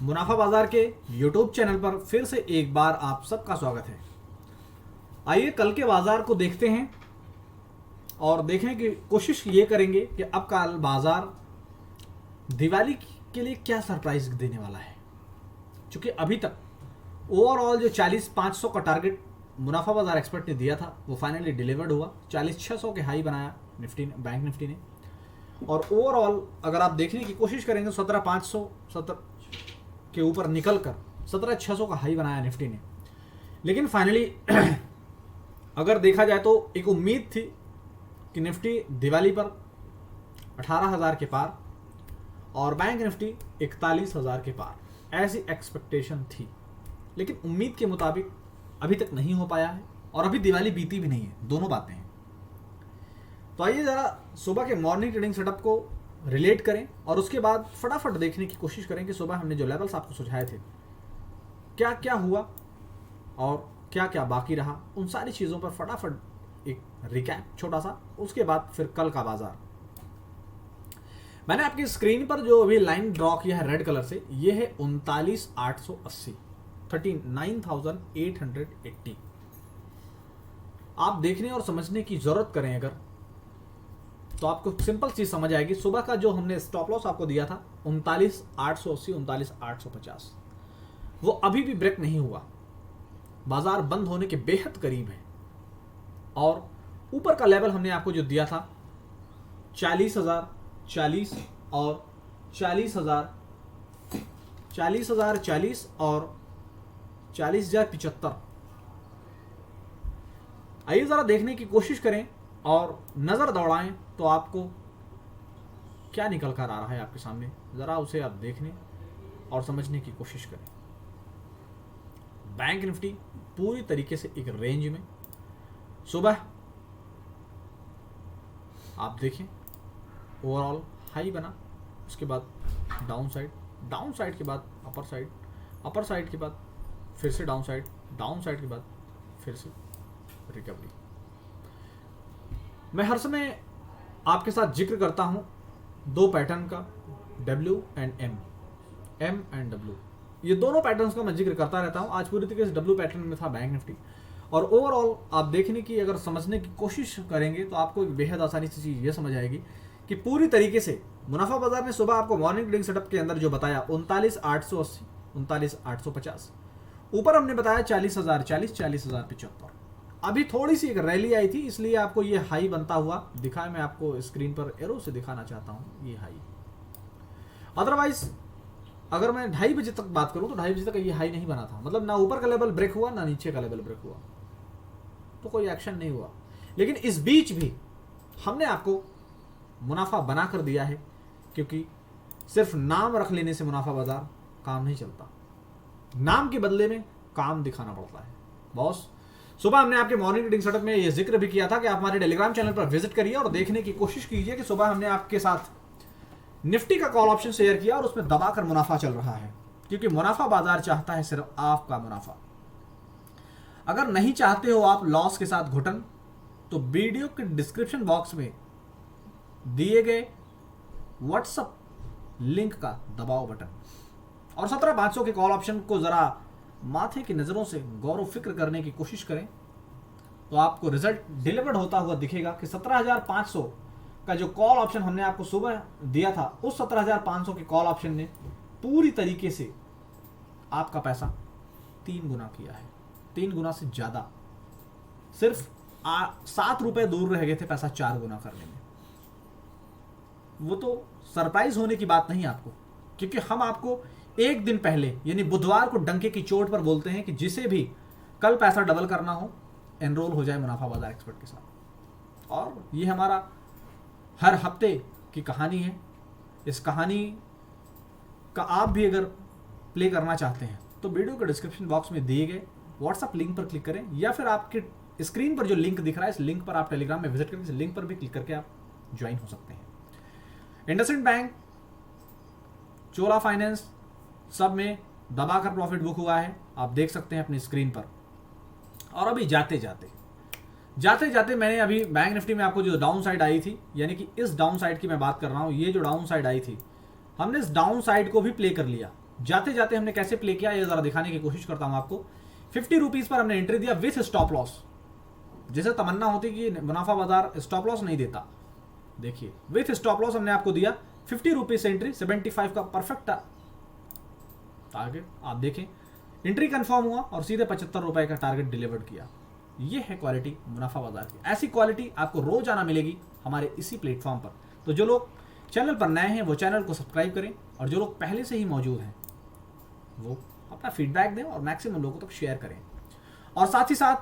मुनाफा बाजार के YouTube चैनल पर फिर से एक बार आप सबका स्वागत है। आइए कल के बाजार को देखते हैं और देखने की कोशिश ये करेंगे कि अब कल बाजार दिवाली के लिए क्या सरप्राइज देने वाला है। क्योंकि अभी तक ओवरऑल जो 40,500 का टारगेट मुनाफा बाजार एक्सपर्ट ने दिया था वो फाइनली डिलीवर्ड हुआ। 40,600 के हाई बनाया बैंक निफ्टी ने। और ओवरऑल अगर आप देखने की कोशिश करेंगे 17,570 के ऊपर निकलकर 17,600 का हाई बनाया निफ्टी ने। लेकिन फाइनली अगर देखा जाए तो एक उम्मीद थी कि निफ्टी दिवाली पर 18,000 के पार और बैंक निफ्टी 41,000 के पार, ऐसी एक्सपेक्टेशन थी। लेकिन उम्मीद के मुताबिक अभी तक नहीं हो पाया है और अभी दिवाली बीती भी नहीं है, दोनों बातें हैं। तो आइए ज़रा सुबह के मॉर्निंग ट्रेडिंग सेटअप को रिलेट करें और उसके बाद फटाफट देखने की कोशिश करें कि सुबह हमने जो लेवल्स आपको सुझाए थे क्या क्या हुआ और क्या क्या बाकी रहा। उन सारी चीज़ों पर फटाफट एक रिकैप छोटा सा, उसके बाद फिर कल का बाजार। मैंने आपकी स्क्रीन पर जो अभी लाइन ड्रॉ किया है रेड कलर से, ये है 39,880, 39,880। आप देखने और समझने की जरूरत करें अगर, तो आपको सिंपल चीज समझ आएगी। सुबह का जो हमने स्टॉप लॉस आपको दिया था 39,880, 39,850, वो अभी भी ब्रेक नहीं हुआ। बाजार बंद होने के बेहद करीब है। और ऊपर का लेवल हमने आपको जो दिया था 40,000, 40 और 40,000, 40,000, 40 और 40,075। आइए जरा देखने की कोशिश करें और नजर दौड़ाएं तो आपको क्या निकल कर आ रहा है आपके सामने, जरा उसे आप देखने और समझने की कोशिश करें। बैंक निफ्टी पूरी तरीके से एक रेंज में सुबह आप देखें ओवरऑल हाई बना, उसके बाद डाउन साइड के बाद अपर साइड के बाद फिर से डाउन साइड के बाद फिर से रिकवरी। मैं हर समय आपके साथ जिक्र करता हूं दो पैटर्न का, W and M and W, ये दोनों पैटर्न्स का मैं जिक्र करता रहता हूं। आज पूरी तरीके से W पैटर्न में था बैंक निफ्टी। और ओवरऑल आप देखने की अगर समझने की कोशिश करेंगे तो आपको एक बेहद आसानी से चीज़ ये समझ आएगी कि पूरी तरीके से मुनाफा बाजार ने सुबह आपको मॉर्निंग ट्रेडिंग सेटअप के अंदर जो बताया 39,880, 39,850, ऊपर हमने बताया 40,000, 40,075। अभी थोड़ी सी एक रैली आई थी, इसलिए आपको ये हाई बनता हुआ दिखा है। मैं आपको स्क्रीन पर एरो से दिखाना चाहता हूं ये हाई। अदरवाइज अगर मैं 2:30 बजे तक बात करूं तो 2:30 बजे तक ये हाई नहीं बना था। मतलब ना ऊपर का लेवल ब्रेक हुआ ना नीचे का लेवल ब्रेक हुआ, तो कोई एक्शन नहीं हुआ। लेकिन इस बीच भी हमने आपको मुनाफा बना कर दिया है, क्योंकि सिर्फ नाम रख लेने से मुनाफा बाजार काम नहीं चलता। नाम के बदले में काम दिखाना पड़ता है बॉस। सुबह हमने आपके मॉर्निंग ट्रेडिंग सेटअप में ये जिक्र भी किया था कि आप हमारे टेलीग्राम चैनल पर विजिट करिए और देखने की कोशिश कीजिए कि सुबह हमने आपके साथ निफ्टी का कॉल ऑप्शन शेयर किया और उसमें दबाकर मुनाफा चल रहा है, क्योंकि मुनाफा बाजार चाहता है सिर्फ आपका मुनाफा। अगर नहीं चाहते हो आप लॉस के साथ घुटन, तो वीडियो के डिस्क्रिप्शन बॉक्स में दिए गए व्हाट्सएप लिंक का दबाओ बटन और 17,500 के कॉल ऑप्शन को जरा माथे की नजरों से गौर फिक्र करने की कोशिश करें तो आपको रिजल्ट डिलीवर्ड होता हुआ दिखेगा कि 17,500 का जो कॉल ऑप्शन हमने आपको सुबह दिया था, उस 17,500 के कॉल ऑप्शन ने पूरी तरीके से आपका पैसा 3 गुना किया है। 3 गुना से ज्यादा, सिर्फ 7 रुपए दूर रह गए थे पैसा 4 गुना करने में। वो तो सरप्राइज होने की बात नहीं आपको, क्योंकि हम आपको एक दिन पहले यानी बुधवार को डंके की चोट पर बोलते हैं कि जिसे भी कल पैसा डबल करना हो एनरोल हो जाए मुनाफा बाजार एक्सपर्ट के साथ। और ये हमारा हर हफ्ते की कहानी है। इस कहानी का आप भी अगर प्ले करना चाहते हैं तो वीडियो के डिस्क्रिप्शन बॉक्स में दिए गए व्हाट्सएप लिंक पर क्लिक करें, या फिर आपके स्क्रीन पर जो लिंक दिख रहा है इस लिंक पर आप टेलीग्राम में विजिट करें, इस लिंक पर भी क्लिक करके आप ज्वाइन हो सकते हैं। इंडसइंड बैंक, चोला फाइनेंस, सब में दबाकर प्रॉफिट बुक हुआ है, आप देख सकते हैं अपनी स्क्रीन पर। और अभी जाते जाते मैंने अभी बैंक निफ्टी में आपको जो डाउन साइड आई थी, यानी कि इस डाउन साइड की मैं बात कर रहा हूं, ये जो डाउन साइड आई थी, हमने इस डाउन साइड को भी प्ले कर लिया। जाते जाते हमने कैसे प्ले किया ये जरा दिखाने की कोशिश करता हूं आपको। 50 रुपीज पर हमने एंट्री दिया विथ स्टॉप लॉस। जैसे तमन्ना होती कि मुनाफा बाजार स्टॉप लॉस नहीं देता, देखिए विथ स्टॉप लॉस हमने आपको दिया 50 रुपीज एंट्री, 75 का परफेक्ट टारगेट। आप देखें एंट्री कंफर्म हुआ और सीधे 75 रुपए का टारगेट डिलीवर्ड किया। ये है क्वालिटी मुनाफा बाजार की। ऐसी क्वालिटी आपको रोज आना मिलेगी हमारे इसी प्लेटफॉर्म पर। तो जो लोग चैनल पर नए हैं वो चैनल को सब्सक्राइब करें, और जो लोग पहले से ही मौजूद हैं वो अपना फीडबैक दें और मैक्सिमम लोगों तक शेयर करें। और साथ ही साथ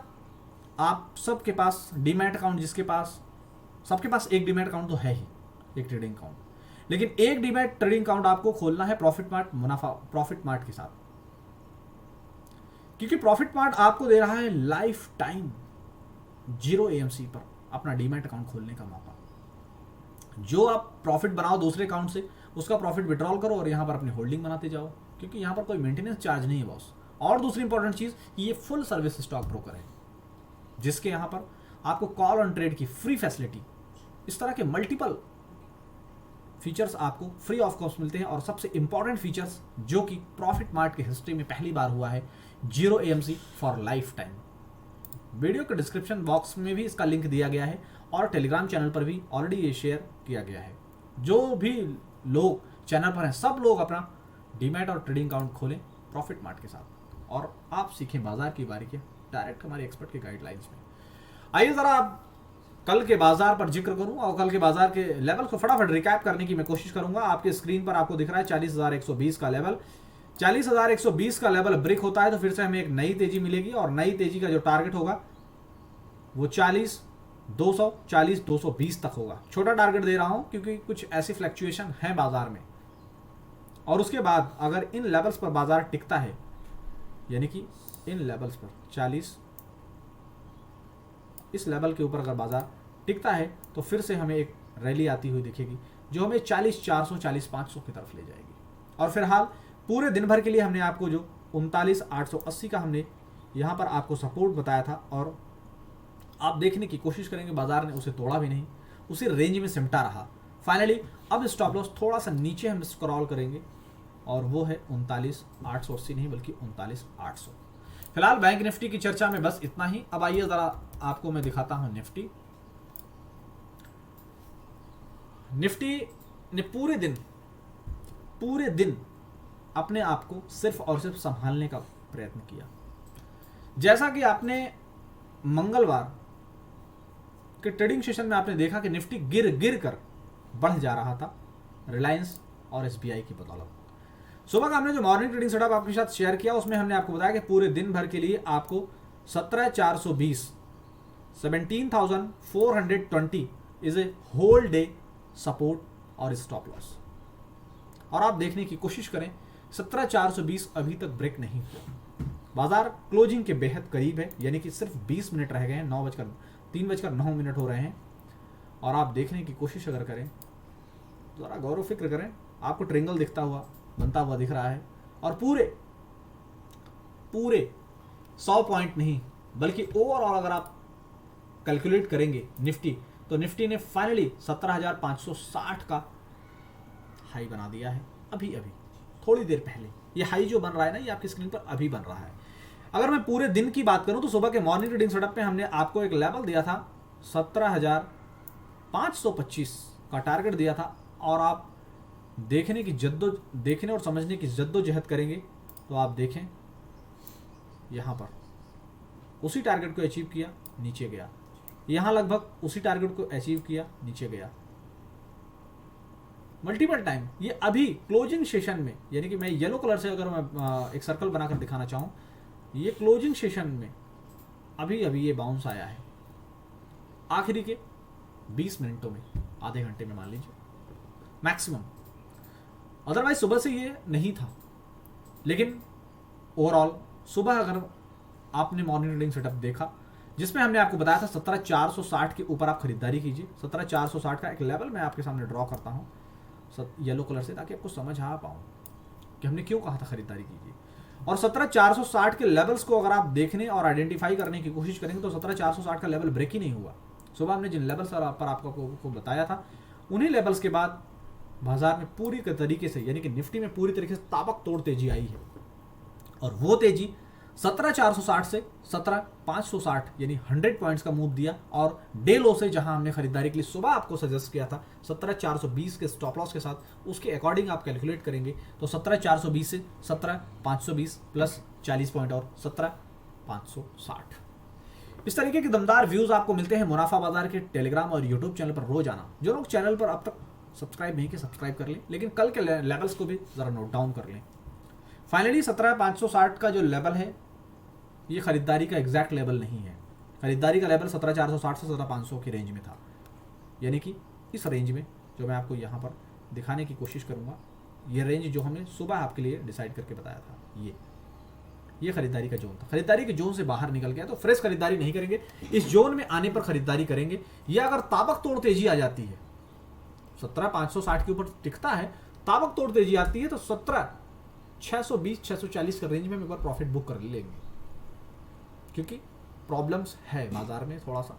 आप सबके पास डीमैट अकाउंट, जिसके पास सबके पास एक डीमैट अकाउंट तो है ही, एक ट्रेडिंग अकाउंट, लेकिन एक डीमैट ट्रेडिंग अकाउंट आपको खोलना है प्रॉफिट मार्ट के साथ, क्योंकि प्रॉफिट मार्ट आपको दे रहा है लाइफ टाइम 0 AMC पर अपना डीमैट अकाउंट खोलने का मौका। जो आप प्रॉफिट बनाओ दूसरे अकाउंट से, उसका प्रॉफिट विड्रॉल करो और यहाँ पर अपनी होल्डिंग बनाते जाओ, क्योंकि यहाँ पर कोई मेंटेनेंस चार्ज नहीं है बॉस। और दूसरी इंपॉर्टेंट चीज़, ये फुल सर्विस स्टॉक ब्रोकर है, जिसके यहाँ पर आपको कॉल ऑन ट्रेड की फ्री फैसिलिटी, इस तरह के मल्टीपल फीचर्स आपको फ्री ऑफ कॉस्ट मिलते हैं। और सबसे इंपॉर्टेंट फीचर्स जो कि प्रॉफिट मार्ट की हिस्ट्री में पहली बार हुआ है, 0 AMC for life time. Video के डिस्क्रिप्शन बॉक्स में भी इसका लिंक दिया गया है और टेलीग्राम चैनल पर भी ऑलरेडी ये शेयर किया गया है। जो भी लोग चैनल पर हैं सब लोग अपना डीमैट और ट्रेडिंग अकाउंट खोलें प्रॉफिट मार्ट के साथ, और आप सीखें बाजार की बारीकियां डायरेक्ट हमारे एक्सपर्ट के गाइडलाइंस में। आइए जरा आप कल के बाजार पर जिक्र करूं और कल के बाजार के लेवल को फटाफट रिकैप करने की मैं कोशिश करूंगा। आपके स्क्रीन पर आपको दिख रहा है 40,120 का लेवल। 40,120 का लेवल ब्रेक होता है तो फिर से हमें एक नई तेजी मिलेगी, और नई तेजी का जो टारगेट होगा वो 40,200 40,220 तक होगा। छोटा टारगेट दे रहा हूं क्योंकि कुछ ऐसी फ्लक्चुएशन है बाजार में, और उसके बाद अगर इन लेवल्स पर बाजार टिकता है, यानी कि इन लेवल्स पर 40 इस लेवल के ऊपर अगर बाजार टिकता है तो फिर से हमें एक रैली आती हुई दिखेगी जो हमें 40,400 40,500 की तरफ ले जाएगी। और फिलहाल पूरे दिन भर के लिए हमने आपको जो 39,880 का हमने यहाँ पर आपको सपोर्ट बताया था, और आप देखने की कोशिश करेंगे बाजार ने उसे तोड़ा भी नहीं, उसी रेंज में सिमटा रहा। फाइनली अब स्टॉप लॉस थोड़ा सा नीचे हम स्क्रॉल करेंगे और वो है 39,880 नहीं बल्कि 39,800। फिलहाल बैंक निफ्टी की चर्चा में बस इतना ही। अब आइए जरा आपको मैं दिखाता हूं निफ्टी। निफ्टी ने पूरे दिन अपने आप को सिर्फ और सिर्फ संभालने का प्रयत्न किया। जैसा कि आपने मंगलवार के ट्रेडिंग सेशन में आपने देखा कि निफ्टी गिर कर बढ़ जा रहा था रिलायंस और SBI की बदौलत। सुबह का हमने जो मॉर्निंग ट्रेडिंग सेटअप आपके साथ शेयर किया उसमें हमने आपको बताया कि पूरे दिन भर के लिए आपको 17,420 17,420 is a whole day support और स्टॉप लॉस। और आप देखने की कोशिश करें 17,420 अभी तक ब्रेक नहीं हुआ। बाजार क्लोजिंग के बेहद करीब है, यानी कि सिर्फ 20 मिनट रह गए हैं, 3:09 हो रहे हैं। और आप देखने की कोशिश अगर करें, जरा गौर फिक्र करें, आपको ट्रेंगल बनता हुआ दिख रहा है, और पूरे 100 पॉइंट नहीं बल्कि ओवरऑल अगर आप कैलकुलेट करेंगे निफ्टी, तो निफ्टी ने फाइनली 17,560 का हाई बना दिया है। अभी थोड़ी देर पहले ये हाई जो बन रहा है ना, ये आपकी स्क्रीन पर अभी बन रहा है। अगर मैं पूरे दिन की बात करूं तो सुबह के मॉर्निंग ट्रेडिंग सेटअप पे हमने आपको एक लेवल दिया था 17,525 का टारगेट दिया था, और आप देखने और समझने की जद्दोजहद करेंगे तो आप देखें यहां पर उसी टारगेट को अचीव किया, नीचे गया। यहां लगभग उसी टारगेट को अचीव किया, नीचे गया मल्टीपल टाइम। ये अभी क्लोजिंग सेशन में, यानी कि मैं येलो कलर से अगर मैं एक सर्कल बनाकर दिखाना चाहूं, ये क्लोजिंग सेशन में अभी ये बाउंस आया है आखिरी के 20 मिनटों में, आधे घंटे में मान लीजिए मैक्सिमम। अदरवाइज सुबह से ये नहीं था, लेकिन ओवरऑल सुबह अगर आपने मॉर्निंग ट्रेडिंग सेटअप देखा जिसमें हमने आपको बताया था 17,460 के ऊपर आप खरीदारी कीजिए। 17,460 का एक लेवल मैं आपके सामने ड्रॉ करता हूं येलो कलर से, ताकि आपको समझ आ पाऊं कि हमने क्यों कहा था खरीदारी कीजिए। और 17,460 के लेवल्स को अगर आप देखने और आइडेंटिफाई करने की कोशिश करेंगे तो 17,460 का लेवल ब्रेक ही नहीं हुआ। सुबह हमने जिन लेवल्स पर आपको बताया था उन्हीं लेवल्स के बाद बाजार में पूरी तरीके से यानी कि निफ्टी में पूरी तरीके से ताबकतोड़ तेजी आई है और वो तेजी 17,460 से 17,560 यानी 100 पॉइंट्स का मूव दिया और डे लो से जहां हमने खरीदारी के लिए सुबह आपको सजेस्ट किया था 17,420 के स्टॉप लॉस के साथ, उसके अकॉर्डिंग आप कैलकुलेट करेंगे तो 17,420 से 17,520 प्लस 40 पॉइंट और 17,560। इस तरीके के दमदार व्यूज आपको मिलते हैं मुनाफा बाजार के टेलीग्राम और यूट्यूब चैनल पर रोजाना। जो लोग चैनल पर अब तक सब्सक्राइब नहीं किए सब्सक्राइब कर लें, लेकिन कल के लेवल्स को भी जरा नोट डाउन कर लें। फाइनली 17,560 का जो लेवल है ये खरीदारी का एग्जैक्ट लेवल नहीं है। खरीदारी का लेवल 17,460 से 17,500 की रेंज में था, यानी कि इस रेंज में जो मैं आपको यहाँ पर दिखाने की कोशिश करूँगा, ये रेंज जो हमने सुबह आपके लिए डिसाइड करके बताया था, ये खरीदारी का जोन था। खरीदारी के जोन से बाहर निकल गया तो फ्रेश खरीदारी नहीं करेंगे, इस जोन में आने पर खरीदारी करेंगे। या अगर ताबकतोड़ तेजी आ जाती है 17,560 के ऊपर टिकता है, ताबकतोड़ तेजी आती है तो 17,620 640 का रेंज में हम एक बार प्रॉफिट बुक कर लेंगे, क्योंकि प्रॉब्लम्स है बाजार में थोड़ा सा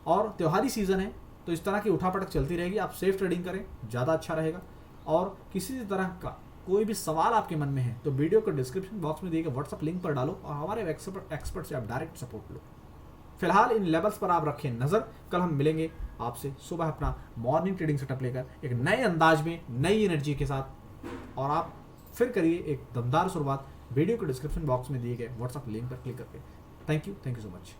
और त्योहारी सीजन है तो इस तरह की उठापटक चलती रहेगी। आप सेफ ट्रेडिंग करें, ज़्यादा अच्छा रहेगा। और किसी तरह का कोई भी सवाल आपके मन में है तो वीडियो को डिस्क्रिप्शन बॉक्स में दिए गए व्हाट्सअप लिंक पर डालो और हमारे एक्सपर्ट से आप डायरेक्ट सपोर्ट लो। फिलहाल इन लेवल्स पर आप रखें नज़र। कल हम मिलेंगे आपसे सुबह अपना मॉर्निंग ट्रेडिंग सेटअप लेकर एक नए अंदाज में नई एनर्जी के साथ, और आप फिर करिए एक दमदार शुरुआत वीडियो को डिस्क्रिप्शन बॉक्स में दिए गए व्हाट्सअप लिंक पर क्लिक करके। Thank you so much.